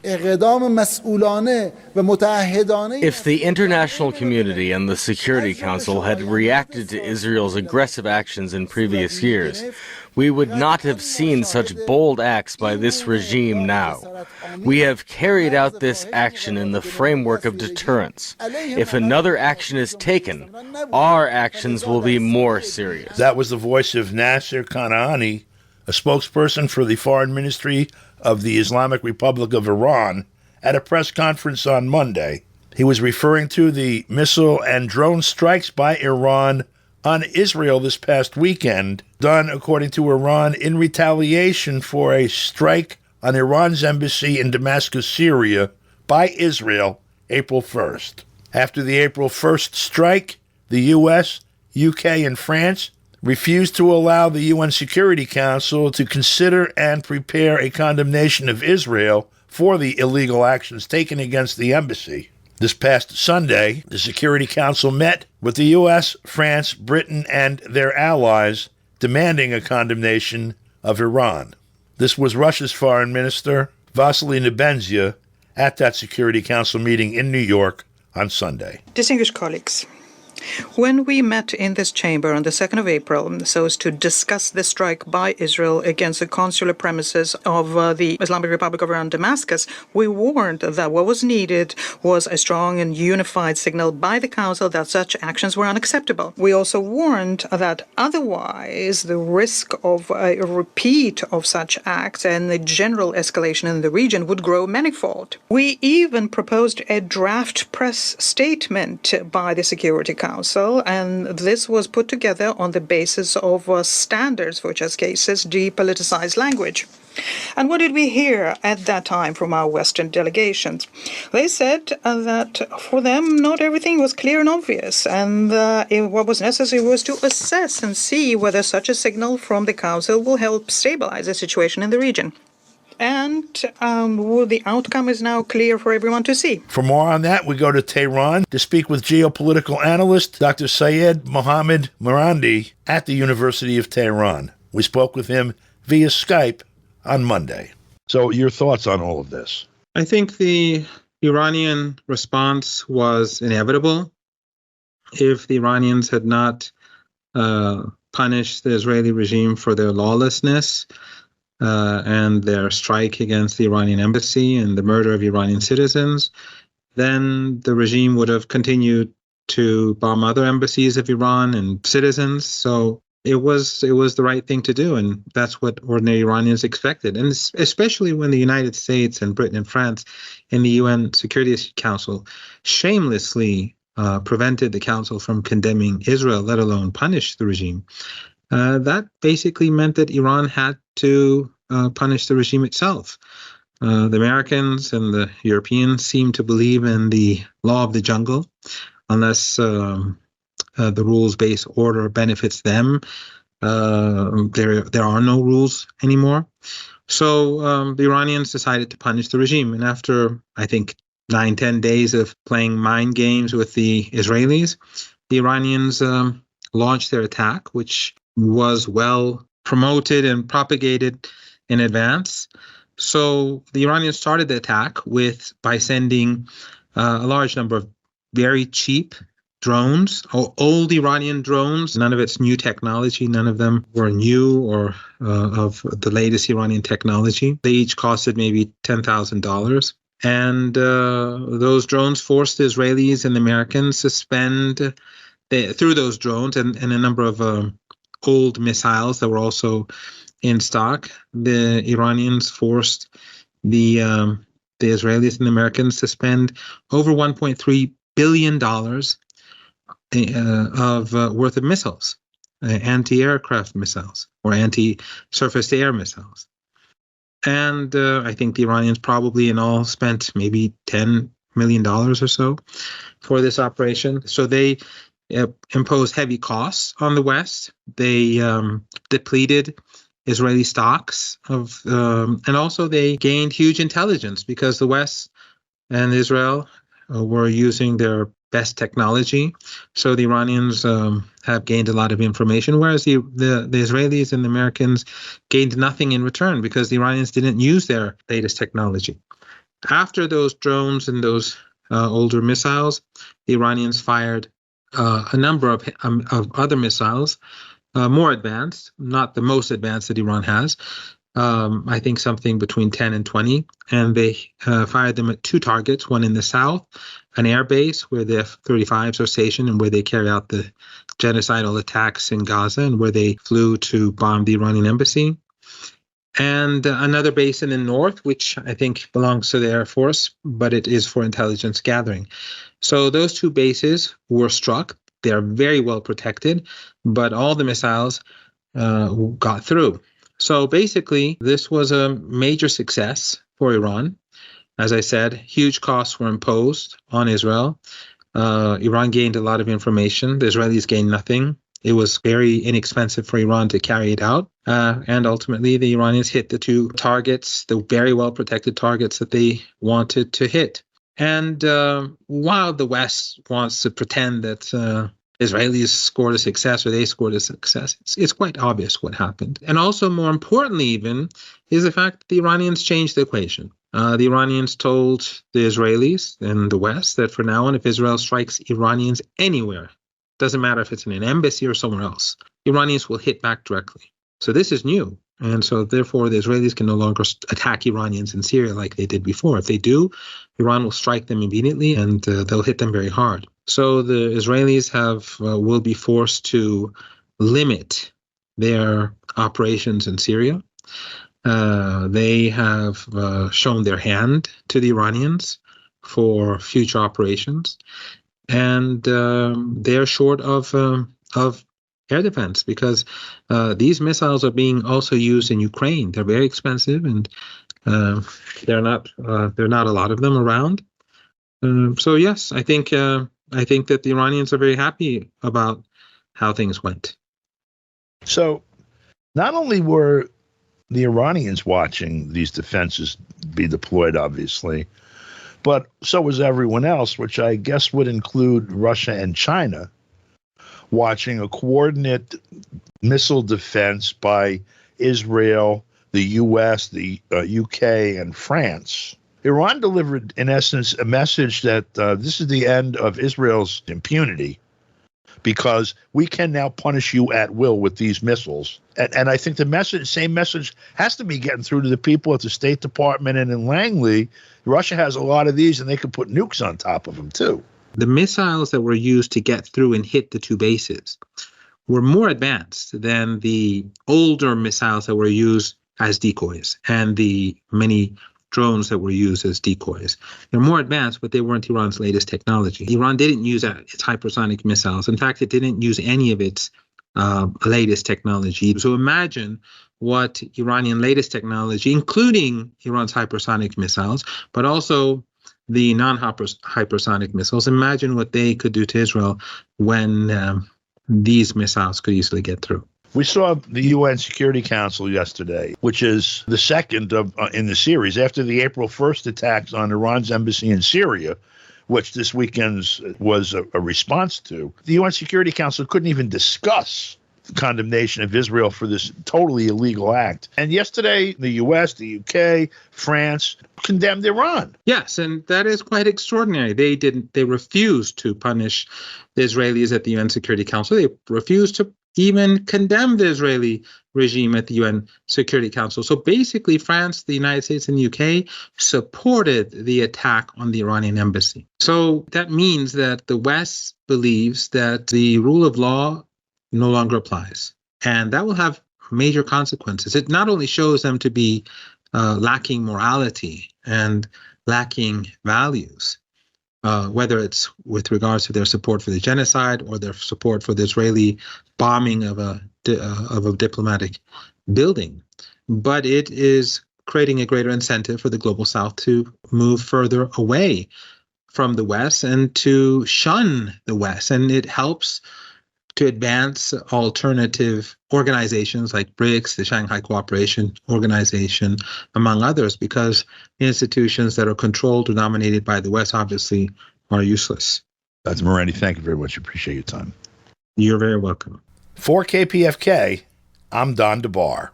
If the international community and the Security Council had reacted to Israel's aggressive actions in previous years, we would not have seen such bold acts by this regime now. We have carried out this action in the framework of deterrence. If another action is taken, our actions will be more serious. That was the voice of Nasser Kanani, a spokesperson for the Foreign Ministry of the Islamic Republic of Iran, at a press conference on Monday. He was referring to the missile and drone strikes by Iran on Israel this past weekend, done, according to Iran, in retaliation for a strike on Iran's embassy in Damascus, Syria, by Israel, April 1st. After the April 1st strike, the U.S., U.K., and France refused to allow the UN Security Council to consider and prepare a condemnation of Israel for the illegal actions taken against the embassy. This past Sunday, the Security Council met with the U.S., France, Britain, and their allies, demanding a condemnation of Iran. This was Russia's Foreign Minister, Vasily Nebenzia, at that Security Council meeting in New York on Sunday. Distinguished colleagues, when we met in this chamber on the 2nd of April so as to discuss the strike by Israel against the consular premises of the Islamic Republic of Iran, Damascus, we warned that what was needed was a strong and unified signal by the Council that such actions were unacceptable. We also warned that otherwise the risk of a repeat of such acts and the general escalation in the region would grow manifold. We even proposed a draft press statement by the Security Council, and this was put together on the basis of standards for such cases, depoliticized language. And what did we hear at that time from our Western delegations? They said that for them not everything was clear and obvious, and what was necessary was to assess and see whether such a signal from the Council will help stabilize the situation in the region. And the outcome is now clear for everyone to see. For more on that, we go to Tehran to speak with geopolitical analyst Dr. Seyed Mohammed Marandi at the University of Tehran. We spoke with him via Skype on Monday. So your thoughts on all of this? I think the Iranian response was inevitable. If the Iranians had not punished the Israeli regime for their lawlessness, and their strike against the Iranian embassy and the murder of Iranian citizens, then the regime would have continued to bomb other embassies of Iran and citizens. So it was the right thing to do, and that's what ordinary Iranians expected. And especially when the United States and Britain and France in the UN Security Council shamelessly prevented the Council from condemning Israel, let alone punish the regime. That basically meant that Iran had to punish the regime itself. The Americans and the Europeans seem to believe in the law of the jungle. Unless the rules-based order benefits them, there are no rules anymore. So the Iranians decided to punish the regime. And after, I think, 9-10 days of playing mind games with the Israelis, the Iranians launched their attack, which was well promoted and propagated in advance. So the Iranians started the attack by sending a large number of very cheap drones, old Iranian drones. None of it's new technology. None of them were new or of the latest Iranian technology. They each costed maybe $10,000. And those drones forced the Israelis and the Americans to spend, through those drones and a number of old missiles that were also in stock, the Iranians forced the Israelis and the Americans to spend over $1.3 billion worth of missiles, anti-aircraft missiles or anti-surface-to-air missiles. And I think the Iranians probably in all spent maybe $10 million or so for this operation. So they imposed heavy costs on the West. They depleted Israeli stocks and also they gained huge intelligence because the West and Israel were using their best technology. So the Iranians have gained a lot of information, whereas the Israelis and the Americans gained nothing in return because the Iranians didn't use their latest technology. After those drones and those older missiles, the Iranians fired a number of other missiles, more advanced, not the most advanced that Iran has. I think something between 10 and 20. And they fired them at two targets, one in the south, an air base where the F-35s are stationed and where they carry out the genocidal attacks in Gaza and where they flew to bomb the Iranian embassy. And another base in the north, which I think belongs to the Air Force, but it is for intelligence gathering. So those two bases were struck. They are very well protected, but all the missiles got through. So basically, this was a major success for Iran. As I said, huge costs were imposed on Israel. Iran gained a lot of information. The Israelis gained nothing. It was very inexpensive for Iran to carry it out. And ultimately, the Iranians hit the two targets, the very well-protected targets that they wanted to hit. And while the West wants to pretend that Israelis scored a success or they scored a success, it's quite obvious what happened. And also, more importantly even, is the fact that the Iranians changed the equation. The Iranians told the Israelis and the West that from now on, if Israel strikes Iranians anywhere, doesn't matter if it's in an embassy or somewhere else, Iranians will hit back directly. So this is new. And so therefore, the Israelis can no longer attack Iranians in Syria like they did before. If they do, Iran will strike them immediately and they'll hit them very hard. So the Israelis will be forced to limit their operations in Syria. They have shown their hand to the Iranians for future operations. And they're short of air defense because these missiles are being also used in Ukraine. They're very expensive, and there are not a lot of them around. So yes, I think that the Iranians are very happy about how things went. So, not only were the Iranians watching these defenses be deployed, obviously, but so was everyone else, which I guess would include Russia and China, watching a coordinate missile defense by Israel, the U.S., the U.K., and France. Iran delivered, in essence, a message that this is the end of Israel's impunity because we can now punish you at will with these missiles. And I think the same message has to be getting through to the people at the State Department and in Langley. Russia has a lot of these, and they could put nukes on top of them, too. The missiles that were used to get through and hit the two bases were more advanced than the older missiles that were used as decoys and the many drones that were used as decoys. They're more advanced, but they weren't Iran's latest technology. Iran didn't use its hypersonic missiles. In fact, it didn't use any of its latest technology. So imagine what Iranian latest technology, including Iran's hypersonic missiles, but also the non-hypersonic missiles, imagine what they could do to Israel when these missiles could easily get through. We saw the UN Security Council yesterday, which is the second in the series after the April 1st attacks on Iran's embassy in Syria, which this weekend's was a response to. The UN Security Council couldn't even discuss the condemnation of Israel for this totally illegal act. And yesterday, the U.S., the UK, France condemned Iran. Yes, and that is quite extraordinary. They refused to punish the Israelis at the UN Security Council. They refused to even condemn the Israeli regime at the UN Security Council. So basically, France, the United States, and the UK supported the attack on the Iranian embassy. So that means that the West believes that the rule of law no longer applies. And that will have major consequences. It not only shows them to be lacking morality and lacking values, whether it's with regards to their support for the genocide or their support for the Israeli bombing of a diplomatic building, but it is creating a greater incentive for the global South to move further away from the West and to shun the West. And it helps to advance alternative organizations like BRICS, the Shanghai Cooperation Organization, among others, because institutions that are controlled or dominated by the West obviously are useless. Dr. Marandi, thank you very much. Appreciate your time. You're very welcome. For KPFK, I'm Don DeBar.